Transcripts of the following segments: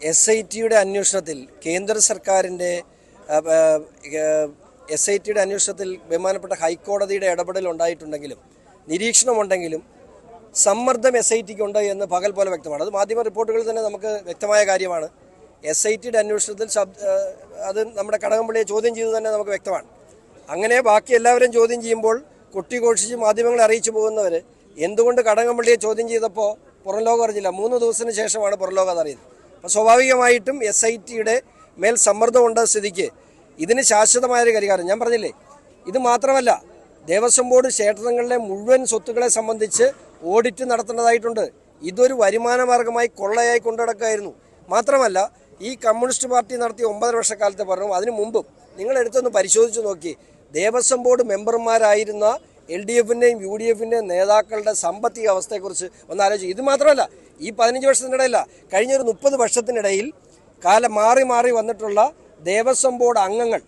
SITയുടെ അന്വേഷണത്തിൽ കേന്ദ്ര സർക്കാരിൻ്റെ SITയുടെ അന്വേഷണത്തിൽ ബഹുമാനപ്പെട്ട ഹൈക്കോടതിയുടെ ഇടപെടൽ ഉണ്ടായിട്ടുണ്ടെങ്കിലും നിരീക്ഷണമുണ്ടെങ്കിലും സമ്മർദ്ദം SITക്ക് ഉണ്ട് എന്ന് പകൽ പോലെ വ്യക്തമാണ്. അത് മാധ്യമ റിപ്പോർട്ടുകളിൽ തന്നെ നമുക്ക് വ്യക്തമായ കാര്യമാണ്. SITയുടെ അന്വേഷണത്തിൽ അത് നമ്മുടെ കടകംപള്ളിയെ ചോദ്യം ചെയ്തു തന്നെ നമുക്ക് വ്യക്തമാണ്. അങ്ങനെ ബാക്കി എല്ലാവരും ചോദ്യം ചെയ്യുമ്പോൾ കൊട്ടിഘോഷിച്ച് മാധ്യമങ്ങളെ അറിയിച്ചു പോകുന്നവർ എന്തുകൊണ്ട് കടകംപള്ളിയെ ചോദ്യം ചെയ്തപ്പോൾ പുറം ലോകം അറിഞ്ഞില്ല? 3 ദിവസത്തിന് ശേഷമാണ് പുറം ലോകം അതറിയുന്നത്. അപ്പോൾ സ്വാഭാവികമായിട്ടും SITയുടെ മേൽ സമ്മർദ്ദമുണ്ട സ്ഥിതിക്ക് ഇതിന് ശാശ്വതമായൊരു പരിഹാരം ഞാൻ പറഞ്ഞില്ലേ. ഇത് മാത്രമല്ല, ദേവസ്വം ബോർഡ് ക്ഷേത്രങ്ങളിലെ മുഴുവൻ സ്വത്തുക്കളെ സംബന്ധിച്ച് ഓഡിറ്റ് നടത്തേണ്ടതായിട്ടുണ്ട്. ഇതൊരു വരുമാന മാർഗമായി കൊള്ളയായി കൊണ്ടുനടക്കുകയായിരുന്നു. മാത്രമല്ല, ഈ കമ്മ്യൂണിസ്റ്റ് പാർട്ടി നടത്തിയ 9 വർഷക്കാലത്തെ പറഞ്ഞു. അതിനു മുമ്പും നിങ്ങൾ എടുത്തൊന്ന് പരിശോധിച്ച് നോക്കി, ദേവസ്വം ബോർഡ് മെമ്പർമാരായിരുന്ന LDFിൻ്റെയും UDFിൻ്റെയും നേതാക്കളുടെ സാമ്പത്തിക അവസ്ഥയെക്കുറിച്ച് ഒന്ന് ആലോചിക്കും. ഇത് മാത്രമല്ല, ഈ 15 വർഷത്തിനിടയില്ല, കഴിഞ്ഞൊരു 30 വർഷത്തിനിടയിൽ കാലം മാറി മാറി വന്നിട്ടുള്ള ദേവസ്വം ബോർഡ് അംഗങ്ങൾ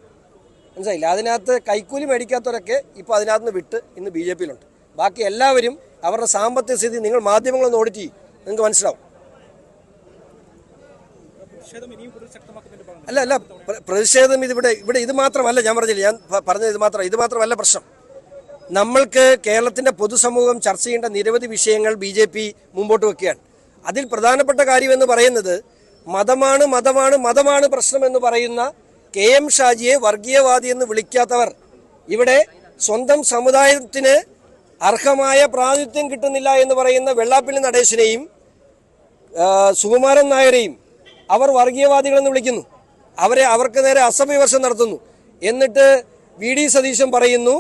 മനസ്സിലായില്ല, അതിനകത്ത് കൈക്കൂലി മേടിക്കാത്തവരൊക്കെ ഇപ്പോൾ അതിനകത്ത് നിന്ന് വിട്ട് ഇന്ന് BJPയിലുണ്ട്. ബാക്കി എല്ലാവരും അവരുടെ സാമ്പത്തിക സ്ഥിതി നിങ്ങൾ മാധ്യമങ്ങളൊന്ന് ഓഡിറ്റ് ചെയ്യും, നിങ്ങൾക്ക് മനസ്സിലാവും. അല്ല പ്രതിഷേധം ഇവിടെ ഇത് മാത്രമല്ല, ഞാൻ പറഞ്ഞില്ല, ഞാൻ പറഞ്ഞത് ഇത് മാത്രമല്ല പ്രശ്നം. നമ്മൾക്ക് കേരളത്തിൻ്റെ പൊതുസമൂഹം ചർച്ച ചെയ്യേണ്ട നിരവധി വിഷയങ്ങൾ BJP മുമ്പോട്ട് വെക്കുകയാണ്. അതിൽ പ്രധാനപ്പെട്ട കാര്യമെന്ന് പറയുന്നത് മതമാണ് പ്രശ്നമെന്ന് പറയുന്ന KM ഷാജിയെ വർഗീയവാദി എന്ന് വിളിക്കാത്തവർ ഇവിടെ സ്വന്തം സമുദായത്തിന് അർഹമായ പ്രാതിനിധ്യം കിട്ടുന്നില്ല എന്ന് പറയുന്ന വെള്ളാപ്പള്ളി നടേശനെയും സുകുമാരൻ നായരെയും അവർ വർഗീയവാദികളെന്ന് വിളിക്കുന്നു. അവർക്ക് നേരെ അസഭ്യവർഷം നടത്തുന്നു. എന്നിട്ട് VD സതീശൻ പറയുന്നു,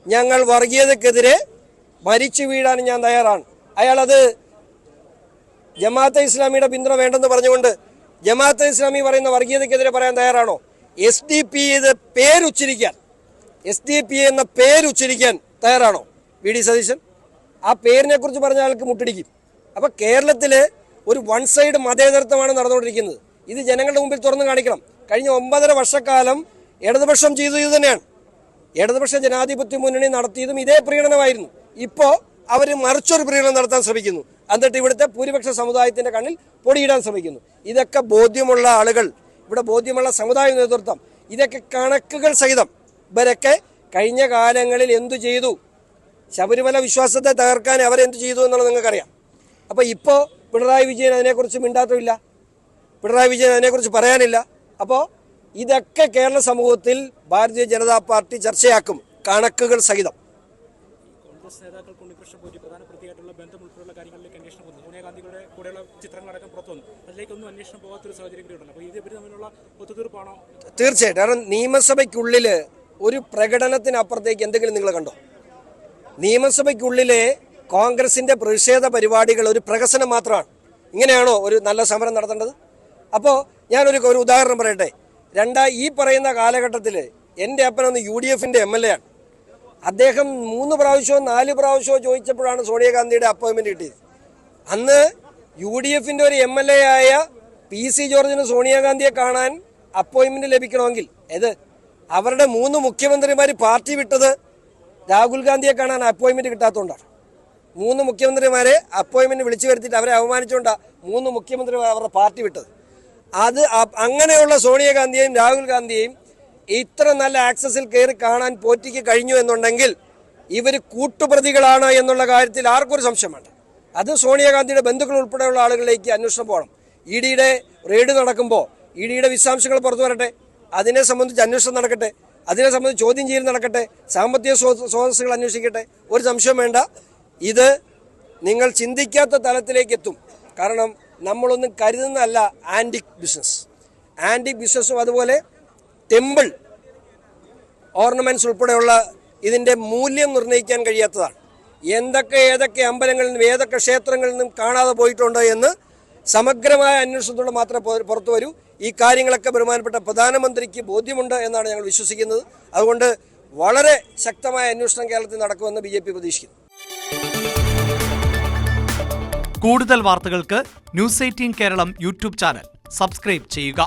ഞങ്ങൾ വർഗീയതക്കെതിരെ മരിച്ചു വീഴാൻ ഞാൻ തയ്യാറാണ്. അയാളത് ജമാഅത്തെ ഇസ്ലാമിയുടെ പിന്തുണ വേണ്ടെന്ന് പറഞ്ഞുകൊണ്ട് ജമാഅത്തെ ഇസ്ലാമി പറയുന്ന വർഗീയതക്കെതിരെ പറയാൻ തയ്യാറാണോ? SDP എന്ന പേരുച്ചരിക്കാൻ തയ്യാറാണോ VD സതീശൻ? ആ പേരിനെ കുറിച്ച് പറഞ്ഞ ആൾക്ക് മുട്ടടിക്കും. അപ്പൊ കേരളത്തില് ഒരു വൺ സൈഡ് മതേതരത്വമാണ് നടന്നുകൊണ്ടിരിക്കുന്നത്. ഇത് ജനങ്ങളുടെ മുമ്പിൽ തുറന്നു കാണിക്കണം. കഴിഞ്ഞ 9.5 വർഷക്കാലം ഇടതുപക്ഷം ചെയ്തു ഇത് തന്നെയാണ്. ഇടതുപക്ഷ ജനാധിപത്യ മുന്നണി നടത്തിയതും ഇതേ പ്രീണനമായിരുന്നു. ഇപ്പോൾ അവർ മറിച്ചൊരു പ്രീണനം നടത്താൻ ശ്രമിക്കുന്നു. എന്നിട്ട് ഇവിടുത്തെ ഭൂരിപക്ഷ സമുദായത്തിന്റെ കണ്ണിൽ പൊടിയിടാൻ ശ്രമിക്കുന്നു. ഇതൊക്കെ ബോധ്യമുള്ള ആളുകൾ, ഇവിടെ ബോധ്യമുള്ള സമുദായ നേതൃത്വം, ഇതൊക്കെ കണക്കുകൾ സഹിതം ഇവരൊക്കെ കഴിഞ്ഞ കാലങ്ങളിൽ എന്തു ചെയ്തു, ശബരിമല വിശ്വാസത്തെ തകർക്കാൻ അവരെന്തു ചെയ്തു എന്നുള്ളത് നിങ്ങൾക്കറിയാം. അപ്പോൾ ഇപ്പോൾ പിണറായി വിജയൻ അതിനെക്കുറിച്ച് മിണ്ടാത്തമില്ല, പിണറായി വിജയൻ അതിനെക്കുറിച്ച് പറയാനില്ല. അപ്പോൾ ഇതൊക്കെ കേരള സമൂഹത്തിൽ ഭാരതീയ ജനതാ പാർട്ടി ചർച്ചയാക്കും, കണക്കുകൾ സഹിതം. കോൺഗ്രസ് നേതാക്കൾക്ക് ഉണ്ണികൃഷ്ണൻ പോറ്റി പ്രധാന പ്രതിയായിട്ടുള്ള ബന്ധം ഉൾപ്പെടെയുള്ള കാര്യങ്ങളിലേക്ക് അന്വേഷണം വന്നു. സോണിയാഗാന്ധിയുടെ കൂടെയുള്ള ചിത്രങ്ങളടക്കം പുറത്തു വന്നു. അതിലേക്കൊന്നും അന്വേഷണം പോകാത്തൊരു സാഹചര്യം കൂടിയുണ്ടല്ലോ. അപ്പോൾ ഇത് ഇവർ തമ്മിലുള്ള ഒത്തുതീർപ്പാണോ? തീർച്ചയായിട്ടും. കാരണം നിയമസഭയ്ക്കുള്ളിൽ ഒരു പ്രകടനത്തിനപ്പുറത്തേക്ക് എന്തെങ്കിലും നിങ്ങൾ കണ്ടോ? നിയമസഭയ്ക്കുള്ളിലെ കോൺഗ്രസിന്റെ പ്രതിഷേധ പരിപാടികൾ ഒരു പ്രഹസനം മാത്രമാണ്. ഇങ്ങനെയാണോ ഒരു നല്ല സമരം നടത്തേണ്ടത്? അപ്പോൾ ഞാനൊരു ഉദാഹരണം പറയട്ടെ. ഈ പറയുന്ന കാലഘട്ടത്തിൽ എൻ്റെ അപ്പനൊന്ന് UDFിൻ്റെ MLA ആണ്. അദ്ദേഹം 3 പ്രാവശ്യമോ 4 പ്രാവശ്യമോ ചോദിച്ചപ്പോഴാണ് സോണിയാഗാന്ധിയുടെ അപ്പോയിൻമെൻറ്റ് കിട്ടിയത്. അന്ന് UDFിൻ്റെ ഒരു MLA ആയ PC ജോർജിന് സോണിയാഗാന്ധിയെ കാണാൻ അപ്പോയിൻമെൻറ്റ് ലഭിക്കണമെങ്കിൽ അവരുടെ 3 മുഖ്യമന്ത്രിമാർ പാർട്ടി വിട്ടത് രാഹുൽ ഗാന്ധിയെ കാണാൻ അപ്പോയിൻമെൻറ്റ് കിട്ടാത്തതുകൊണ്ടാണ്. 3 മുഖ്യമന്ത്രിമാരെ അപ്പോയിൻമെൻറ്റ് വിളിച്ചു വരുത്തിയിട്ട് അവരെ അവമാനിച്ചുകൊണ്ടാണ് 3 മുഖ്യമന്ത്രിമാർ അവരുടെ പാർട്ടി വിട്ടത്. അങ്ങനെയുള്ള സോണിയാഗാന്ധിയെയും രാഹുൽ ഗാന്ധിയെയും ഇത്ര നല്ല ആക്സസിൽ കയറി കാണാൻ പോറ്റിക്ക് കഴിഞ്ഞു എന്നുണ്ടെങ്കിൽ ഇവർ കൂട്ടുപ്രതികളാണ് എന്നുള്ള കാര്യത്തിൽ ആർക്കൊരു സംശയം വേണ്ട. അത് സോണിയാഗാന്ധിയുടെ ബന്ധുക്കൾ ഉൾപ്പെടെയുള്ള ആളുകളിലേക്ക് അന്വേഷണം പോകണം. EDയുടെ റെയ്ഡ് നടക്കുമ്പോൾ EDയുടെ വിശദാംശങ്ങൾ പുറത്തു വരട്ടെ, അതിനെ സംബന്ധിച്ച് അന്വേഷണം നടക്കട്ടെ, അതിനെ സംബന്ധിച്ച് ചോദ്യം ചെയ്യൽ നടക്കട്ടെ, സാമ്പത്തിക സ്രോതസ്സുകൾ അന്വേഷിക്കട്ടെ. ഒരു സംശയം വേണ്ട, ഇത് നിങ്ങൾ ചിന്തിക്കാത്ത തലത്തിലേക്ക് എത്തും. കാരണം നമ്മളൊന്നും കരുതുന്നതല്ല ആൻറ്റിക് ബിസിനസ്സും അതുപോലെ ടെമ്പിൾ ഓർണമെന്റ്സ് ഉൾപ്പെടെയുള്ള ഇതിൻ്റെ മൂല്യം നിർണ്ണയിക്കാൻ കഴിയാത്തതാണ്. ഏതൊക്കെ അമ്പലങ്ങളിൽ നിന്നും ഏതൊക്കെ ക്ഷേത്രങ്ങളിൽ നിന്നും കാണാതെ പോയിട്ടുണ്ടോ എന്ന് സമഗ്രമായ അന്വേഷണത്തോടെ മാത്രമേ പുറത്തു വരൂ. ഈ കാര്യങ്ങളൊക്കെ ബഹുമാനപ്പെട്ട പ്രധാനമന്ത്രിക്ക് ബോധ്യമുണ്ട് എന്നാണ് ഞങ്ങൾ വിശ്വസിക്കുന്നത്. അതുകൊണ്ട് വളരെ ശക്തമായ അന്വേഷണം കേരളത്തിൽ നടക്കുമെന്ന് BJP പ്രതീക്ഷിക്കുന്നു. കൂടുതൽ വാർത്തകൾക്ക് News 18 Keralam YouTube channel subscribe ചെയ്യുക.